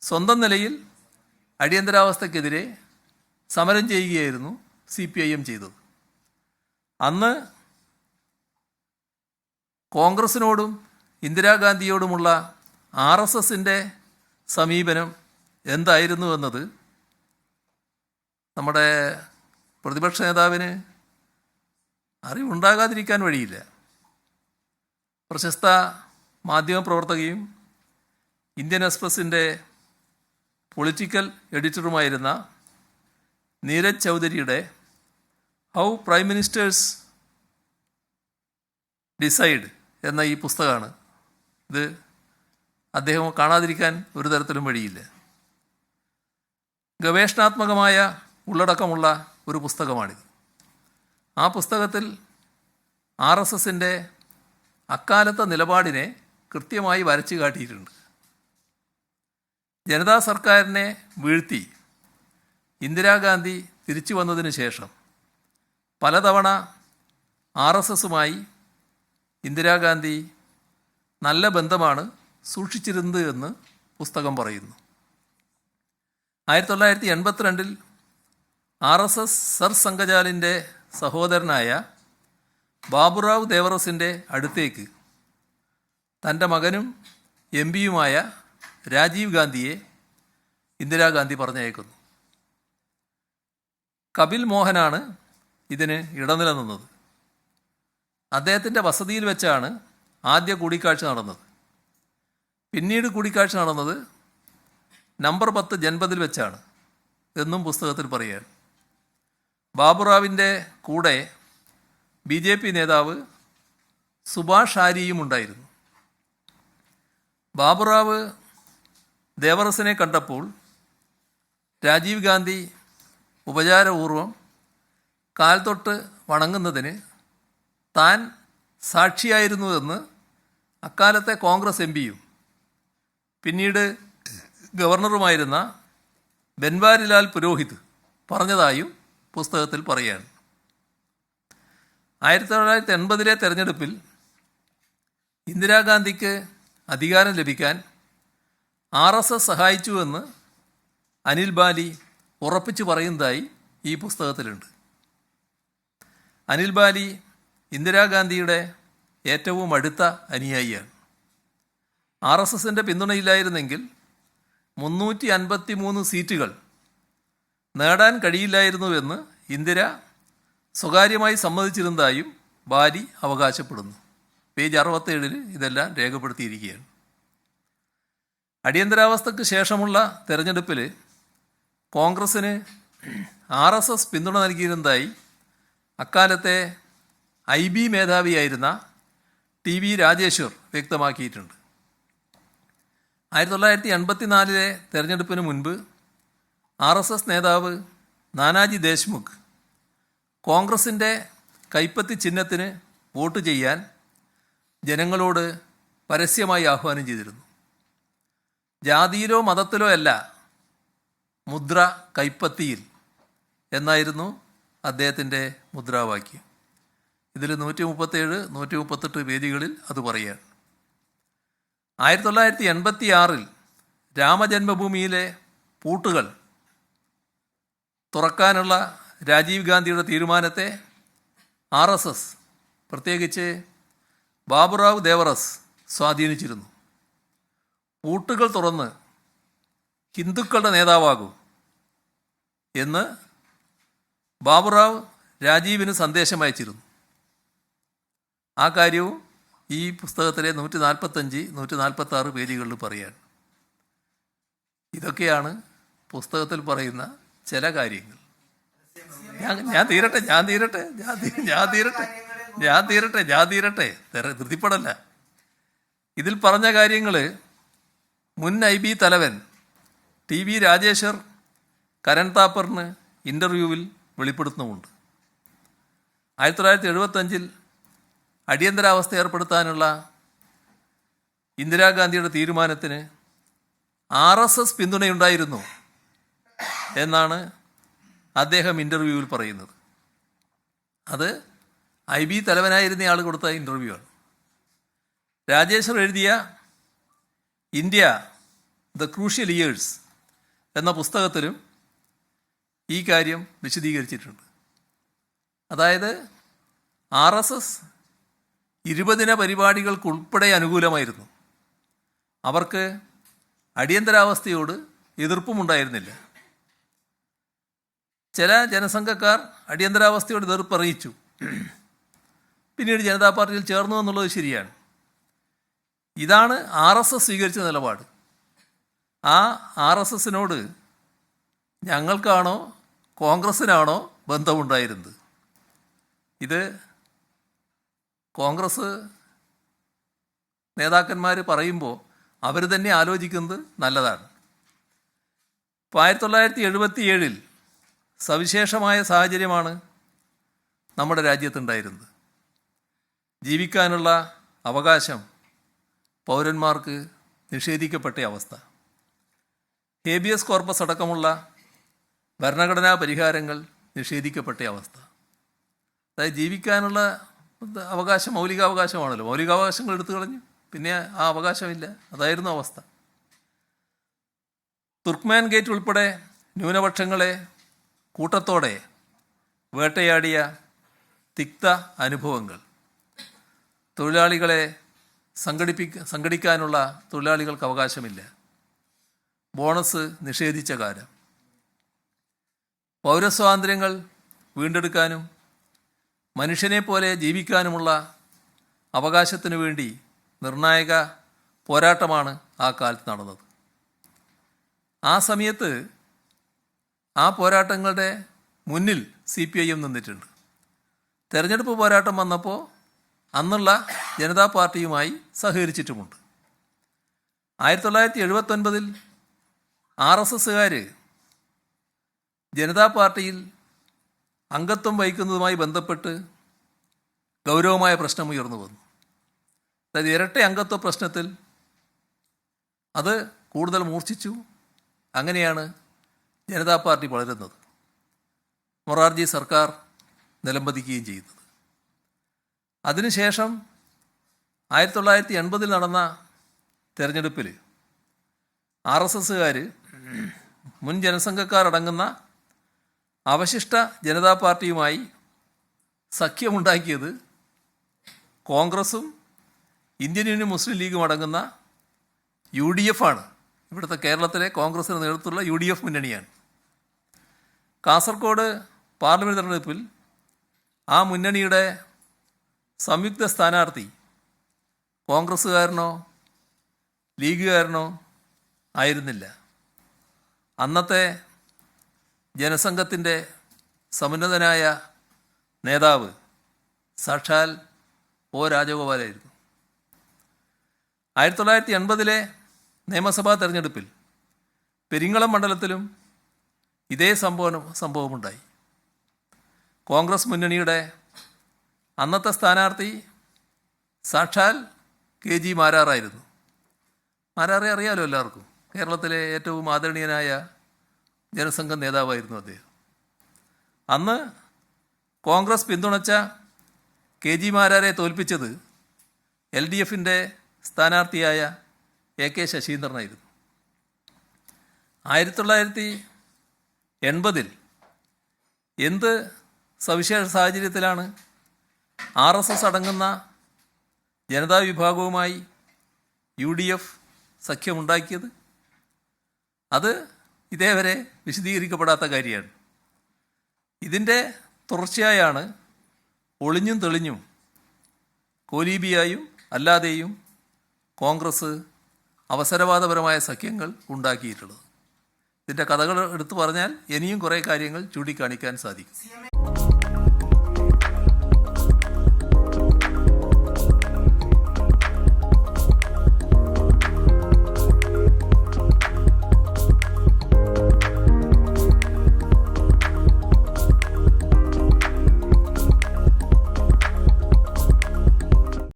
സ്വന്തം നിലയിൽ അടിയന്തരാവസ്ഥക്കെതിരെ സമരം ചെയ്യുകയായിരുന്നു CPIM ചെയ്തത്. അന്ന് കോൺഗ്രസിനോടും ഇന്ദിരാഗാന്ധിയോടുമുള്ള RSSൻ്റെ സമീപനം എന്തായിരുന്നു എന്നത് നമ്മുടെ പ്രതിപക്ഷ നേതാവിന് അറിവുണ്ടാകാതിരിക്കാൻ വഴിയില്ല. പ്രശസ്ത മാധ്യമപ്രവർത്തകയും ഇന്ത്യൻ എക്സ്പ്രസിൻ്റെ പൊളിറ്റിക്കൽ എഡിറ്ററുമായിരുന്ന നീരജ് ചൗധരിയുടെ ഹൗ പ്രൈം മിനിസ്റ്റേഴ്സ് ഡിസൈഡ് എന്ന ഈ പുസ്തകമാണ്. ഇത് അദ്ദേഹം കാണാതിരിക്കാൻ ഒരു തരത്തിലും വഴിയില്ല. ഗവേഷണാത്മകമായ ഉള്ളടക്കമുള്ള ഒരു പുസ്തകമാണിത്. ആ പുസ്തകത്തിൽ RSSൻ്റെ അക്കാലത്തെ നിലപാടിനെ കൃത്യമായി വരച്ചു കാട്ടിയിട്ടുണ്ട്. ജനതാ സർക്കാരിനെ വീഴ്ത്തി ഇന്ദിരാഗാന്ധി തിരിച്ചു വന്നതിന് ശേഷം പലതവണ RSSുമായി ഇന്ദിരാഗാന്ധി നല്ല ബന്ധമാണ് സൂക്ഷിച്ചിരുന്നത് എന്ന് പുസ്തകം പറയുന്നു. 1982 RSS സർ സംഘചാലിൻ്റെ സഹോദരനായ ബാബുറാവ് ദേവറസിൻ്റെ അടുത്തേക്ക് തൻ്റെ മകനും MP-യുമായ രാജീവ് ഗാന്ധിയെ ഇന്ദിരാഗാന്ധി പറഞ്ഞയക്കുന്നു. കപിൽ മോഹനാണ് ഇതിന് ഇടനില നിന്നത്. അദ്ദേഹത്തിൻ്റെ വസതിയിൽ വെച്ചാണ് ആദ്യ കൂടിക്കാഴ്ച നടന്നത്. പിന്നീട് കൂടിക്കാഴ്ച നടന്നത് നമ്പർ 10 ജൻപതിൽ വെച്ചാണ് എന്നും പുസ്തകത്തിൽ പറയുകയാണ്. ബാബുറാവിൻ്റെ കൂടെ BJP നേതാവ് സുഭാഷ് ആരിയും ഉണ്ടായിരുന്നു. ബാബുറാവ് ദേവറസിനെ കണ്ടപ്പോൾ രാജീവ് ഗാന്ധി ഉപചാരപൂർവം കാൽ തൊട്ട് വണങ്ങുന്നതിന് താൻ സാക്ഷിയായിരുന്നുവെന്ന് അക്കാലത്തെ കോൺഗ്രസ് MP-യും പിന്നീട് ഗവർണറുമായിരുന്ന ബൻവാരിലാൽ പുരോഹിത് പറഞ്ഞതായും പുസ്തകത്തിൽ പറയുകയാണ്. 1980 തെരഞ്ഞെടുപ്പിൽ ഇന്ദിരാഗാന്ധിക്ക് അധികാരം ലഭിക്കാൻ RSS സഹായിച്ചുവെന്ന് അനിൽ ബാലി ഉറപ്പിച്ചു പറയുന്നതായി ഈ പുസ്തകത്തിലുണ്ട്. അനിൽ ബാലി ഇന്ദിരാഗാന്ധിയുടെ ഏറ്റവും അടുത്ത അനുയായിയാണ്. RSSൻ്റെ പിന്തുണയില്ലായിരുന്നെങ്കിൽ 353 സീറ്റുകൾ നേടാൻ കഴിയില്ലായിരുന്നുവെന്ന് ഇന്ദിര സ്വകാര്യമായി സമ്മതിച്ചിരുന്നതായും ബാലി അവകാശപ്പെടുന്നു. പേജ് 67 ഇതെല്ലാം രേഖപ്പെടുത്തിയിരിക്കുകയാണ്. അടിയന്തരാവസ്ഥയ്ക്ക് ശേഷമുള്ള തെരഞ്ഞെടുപ്പിൽ കോൺഗ്രസ്സിന് RSS പിന്തുണ നൽകിയിരുന്നതായി അക്കാലത്തെ IB മേധാവിയായിരുന്ന TV രാജേശ്വർ വ്യക്തമാക്കിയിട്ടുണ്ട്. 1984 തെരഞ്ഞെടുപ്പിന് മുൻപ് RSS നേതാവ് നാനാജി ദേശ്മുഖ് കോൺഗ്രസിൻ്റെ കൈപ്പത്തി ചിഹ്നത്തിന് വോട്ട് ചെയ്യാൻ ജനങ്ങളോട് പരസ്യമായി ആഹ്വാനം ചെയ്തിരുന്നു. ജാതിയിലോ മതത്തിലോ അല്ല, മുദ്ര കൈപ്പത്തിയിൽ എന്നായിരുന്നു അദ്ദേഹത്തിൻ്റെ മുദ്രാവാക്യം. ഇതിൽ 137, 138 പേജുകളിൽ അത് പറയുകയാണ്. 1986 രാമജന്മഭൂമിയിലെ പൂട്ടുകൾ തുറക്കാനുള്ള രാജീവ് ഗാന്ധിയുടെ തീരുമാനത്തെ RSS, പ്രത്യേകിച്ച് ബാബുറാവ് ദേവറസ് സ്വാധീനിച്ചിരുന്നു. പൂട്ടുകൾ തുറന്ന് ഹിന്ദുക്കളുടെ നേതാവാകൂ എന്ന് ബാബുറാവ് രാജീവിന് സന്ദേശം അയച്ചിരുന്നു. ആ കാര്യവും ഈ പുസ്തകത്തിലെ 145, 146 പേജുകളിൽ പറയാണ്. ഇതൊക്കെയാണ് പുസ്തകത്തിൽ പറയുന്ന ചില കാര്യങ്ങൾ. ഞാൻ തീരട്ടെ ധൃതിപ്പെടല്ല. ഇതിൽ പറഞ്ഞ കാര്യങ്ങൾ മുൻ IB തലവൻ TV രാജേശ്വർ കരൺ താപ്പറിന് ഇൻ്റർവ്യൂവിൽ വെളിപ്പെടുത്തുന്നുമുണ്ട്. 1975 അടിയന്തരാവസ്ഥ ഏർപ്പെടുത്താനുള്ള ഇന്ദിരാഗാന്ധിയുടെ തീരുമാനത്തിന് RSS പിന്തുണയുണ്ടായിരുന്നു എന്നാണ് അദ്ദേഹം ഇൻ്റർവ്യൂവിൽ പറയുന്നത്. അത് IB തലവനായിരുന്ന ആൾ കൊടുത്ത ഇൻ്റർവ്യൂ ആണ്. രാജേശ്വർ എഴുതിയ ഇന്ത്യ ദ ക്രൂഷ്യൽ ഇയേഴ്സ് എന്ന പുസ്തകത്തിലും ഈ കാര്യം വിശദീകരിച്ചിട്ടുണ്ട്. അതായത് RSS 20 പരിപാടികൾക്കുൾപ്പെടെ അനുകൂലമായിരുന്നു. അവർക്ക് അടിയന്തരാവസ്ഥയോട് എതിർപ്പുമുണ്ടായിരുന്നില്ല. ചില ജനസംഘക്കാർ അടിയന്തരാവസ്ഥയോട് എതിർപ്പറിയിച്ചു, പിന്നീട് ജനതാ പാർട്ടിയിൽ ചേർന്നു എന്നുള്ളത് ശരിയാണ്. ഇതാണ് RSS സ്വീകരിച്ച നിലപാട്. ആ RSSനോട് ഞങ്ങൾക്കാണോ കോൺഗ്രസ്സിനാണോ ബന്ധമുണ്ടായിരുന്നത്? ഇത് കോൺഗ്രസ് നേതാക്കന്മാർ പറയുമ്പോൾ അവർ തന്നെ ആലോചിക്കുന്നത് നല്ലതാണ്. ഇപ്പോൾ 1977 സവിശേഷമായ സാഹചര്യമാണ് നമ്മുടെ രാജ്യത്തുണ്ടായിരുന്നത്. ജീവിക്കാനുള്ള അവകാശം പൗരന്മാർക്ക് നിഷേധിക്കപ്പെട്ട അവസ്ഥ, ഹേബിയസ് കോർപ്പസ് അടക്കമുള്ള ഭരണഘടനാ പരിഹാരങ്ങൾ നിഷേധിക്കപ്പെട്ട അവസ്ഥ. അതായത് ജീവിക്കാനുള്ള അവകാശം മൗലികാവകാശമാണല്ലോ. മൗലികാവകാശങ്ങൾ എടുത്തു കളഞ്ഞു, പിന്നെ ആ അവകാശമില്ല. അതായിരുന്നു അവസ്ഥ. തുർക്ക്മാൻ ഗേറ്റ് ഉൾപ്പെടെ ന്യൂനപക്ഷങ്ങളെ കൂട്ടത്തോടെ വേട്ടയാടിയ തിക്ത അനുഭവങ്ങൾ, തൊഴിലാളികളെ സംഘടിക്കാനുള്ള തൊഴിലാളികൾക്ക് അവകാശമില്ല, ബോണസ് നിഷേധിച്ച കാലം, പൗരസ്വാതന്ത്ര്യങ്ങൾ വീണ്ടെടുക്കാനും മനുഷ്യനെ പോലെ ജീവിക്കാനുമുള്ള അവകാശത്തിനു വേണ്ടി നിർണായക പോരാട്ടമാണ് ആ കാലത്ത് നടന്നത്. ആ സമയത്ത് ആ പോരാട്ടങ്ങളുടെ മുന്നിൽ CPIM നിന്നിട്ടുണ്ട്. തെരഞ്ഞെടുപ്പ് പോരാട്ടം വന്നപ്പോൾ അന്നുള്ള ജനതാ പാർട്ടിയുമായി സഹകരിച്ചിട്ടുമുണ്ട്. 1979 RSSകാർ ജനതാ പാർട്ടിയിൽ അംഗത്വം വഹിക്കുന്നതുമായി ബന്ധപ്പെട്ട് ഗൗരവമായ പ്രശ്നം ഉയർന്നു വന്നു. അതായത് ഇരട്ട അംഗത്വ പ്രശ്നത്തിൽ അത് കൂടുതൽ മൂർച്ഛിച്ചു. അങ്ങനെയാണ് ജനതാ പാർട്ടി വളരുന്നത്, മൊറാർജി സർക്കാർ നിലംപതിക്കുകയും ചെയ്യുന്നത്. അതിനുശേഷം 1980 നടന്ന തെരഞ്ഞെടുപ്പിൽ RSSകാർ മുൻ ജനസംഘക്കാരടങ്ങുന്ന അവശിഷ്ട ജനതാ പാർട്ടിയുമായി സഖ്യമുണ്ടാക്കിയത് കോൺഗ്രസും ഇന്ത്യൻ യൂണിയൻ മുസ്ലിം ലീഗും അടങ്ങുന്ന UDF ആണ്. ഇവിടുത്തെ കേരളത്തിലെ കോൺഗ്രസിന് നേതൃത്വമുള്ള UDF മുന്നണിയാണ്. കാസർഗോഡ് പാർലമെൻറ്റ് തെരഞ്ഞെടുപ്പിൽ ആ മുന്നണിയുടെ സംയുക്ത സ്ഥാനാർത്ഥി കോൺഗ്രസ്സുകാരനോ ലീഗുകാരനോ ആയിരുന്നില്ല. അന്നത്തെ ജനസംഘത്തിൻ്റെ സമുന്നതനായ നേതാവ് സാക്ഷാൽ O. രാജഗോപാലായിരുന്നു. 1980 നിയമസഭാ തെരഞ്ഞെടുപ്പിൽ പെരിങ്ങളം മണ്ഡലത്തിലും ഇതേ സംഭവമുണ്ടായി. കോൺഗ്രസ് മുന്നണിയുടെ അന്നത്തെ സ്ഥാനാർത്ഥി സാക്ഷാൽ KG മാരാറായിരുന്നു. മാരാറെ അറിയാലോ എല്ലാവർക്കും. കേരളത്തിലെ ഏറ്റവും ആദരണീയനായ ജനസംഘം നേതാവായിരുന്നു അദ്ദേഹം. അന്ന് കോൺഗ്രസ് പിന്തുണച്ച KG മാരാരെ തോൽപ്പിച്ചത് LDFൻ്റെ സ്ഥാനാർത്ഥിയായ AK ശശീന്ദ്രനായിരുന്നു. 1980 എന്ത് സവിശേഷ സാഹചര്യത്തിലാണ് RSS അടങ്ങുന്ന ജനതാ വിഭാഗവുമായി UDF സഖ്യമുണ്ടാക്കിയത്? അത് ഇതേവരെ വിശദീകരിക്കപ്പെടാത്ത കാര്യമാണ്. ഇതിൻ്റെ തുടർച്ചയായാണ് ഒളിഞ്ഞും തെളിഞ്ഞും കോലീബിയായും അല്ലാതെയും കോൺഗ്രസ് അവസരവാദപരമായ സഖ്യങ്ങൾ ഉണ്ടാക്കിയിട്ടുള്ളത്. ഇതിൻ്റെ കഥകൾ എടുത്തു പറഞ്ഞാൽ ഇനിയും കുറേ കാര്യങ്ങൾ ചൂണ്ടിക്കാണിക്കാൻ സാധിക്കും.